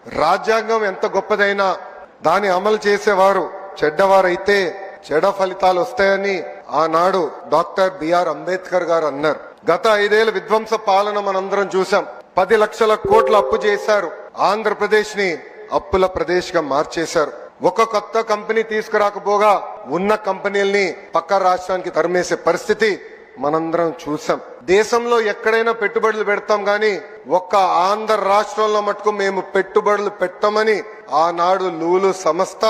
రాజ్యాంగం ఎంత గొప్పదైనా దాన్ని అమలు చేసేవారు చెడ్డవారైతే చెడ్డ ఫలితాలు వస్తాయని ఆనాడు డాక్టర్ బిఆర్ అంబేద్కర్ గారు అన్నారు. గత 5 ఏళ్ల విధ్వంస పాలన మనందరం చూసాం. 10 లక్షల కోట్ల అప్పు చేశారు. ఆంధ్రప్రదేశ్ ని అప్పుల ప్రదేశ్ గా మార్చేశారు. ఒక కొత్త కంపెనీ తీసుకురాకపోగా ఉన్న కంపెనీల్ని పక్క రాష్ట్రానికి తరిమేసే పరిస్థితి మనందరం చూసాం. దేశంలో ఎక్కడైనా పెట్టుబడులు పెడతాం గాని ఒక్క ఆంధ్ర రాష్ట్రంలో మటుకు మేము పెట్టుబడులు పెట్టమని ఆనాడు లూలు సంస్థ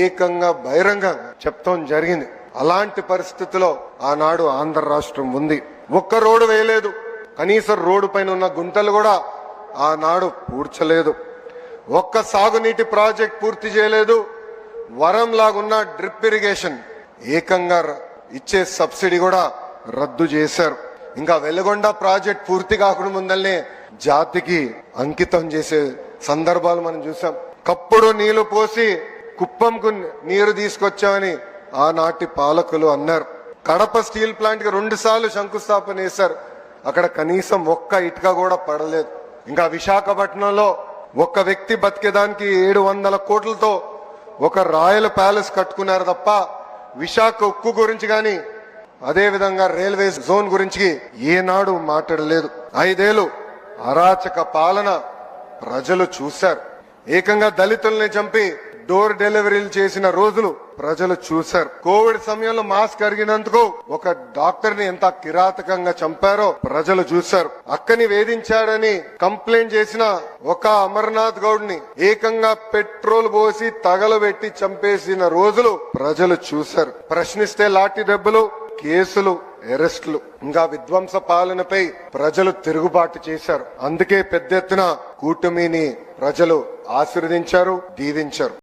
ఏకంగా బహిరంగంగా చెప్తాం జరిగింది. అలాంటి పరిస్థితిలో ఆనాడు ఆంధ్ర రాష్ట్రం ఉంది. ఒక్క రోడ్డు వేయలేదు. కనీసం రోడ్డు పైన ఉన్న గుంటలు కూడా ఆనాడు పూడ్చలేదు. ఒక్క సాగునీటి ప్రాజెక్ట్ పూర్తి చేయలేదు. వరంలాగున్న డ్రిప్ ఇరిగేషన్ ఏకంగా ఇచ్చే సబ్సిడీ కూడా రద్దు చేశారు. ఇంకా వెలుగొండ ప్రాజెక్ట్ పూర్తి కాకుండా ముందల్నే జాతికి అంకితం చేసే సందర్భాలు మనం చూసాం. కప్పుడు నీళ్లు పోసి కుప్పంకు నీరు తీసుకొచ్చామని ఆనాటి పాలకులు అన్నారు. కడప స్టీల్ ప్లాంట్ కి 2 సార్లు శంకుస్థాపన చేశారు. అక్కడ కనీసం ఒక్క ఇటుక కూడా పడలేదు. ఇంకా విశాఖపట్నంలో ఒక్క వ్యక్తి బతికేదానికి 700 కోట్లతో ఒక రాయల్ ప్యాలెస్ కట్టుకున్నారు తప్ప విశాఖ ఉక్కు గురించి గాని అదే విధంగా రైల్వే జోన్ గురించి ఏనాడు మాట్లాడలేదు. 5 ఏళ్లు అరాచక పాలన ప్రజలు చూశారు. ఏకంగా దళితుల్ని చంపి డోర్ డెలివరీలు చేసిన రోజులు ప్రజలు చూశారు. కోవిడ్ సమయంలో మాస్క్ అరిగినందుకు ఒక డాక్టర్ ని ఎంత కిరాతకంగా చంపారో ప్రజలు చూశారు. అక్కని వేధించాడని కంప్లైంట్ చేసిన ఒక అమర్నాథ్ గౌడ్ ని ఏకంగా పెట్రోల్ పోసి తగలబెట్టి చంపేసిన రోజులు ప్రజలు చూశారు. ప్రశ్నిస్తే లాఠీ దెబ్బలు, కేసులు, అరెస్టులు. ఇంకా విధ్వంస పాలనపై ప్రజలు తిరుగుబాటు చేశారు. అందుకే పెద్ద ఎత్తున కూటమిని ప్రజలు ఆశీర్వదించారు, దీవించారు.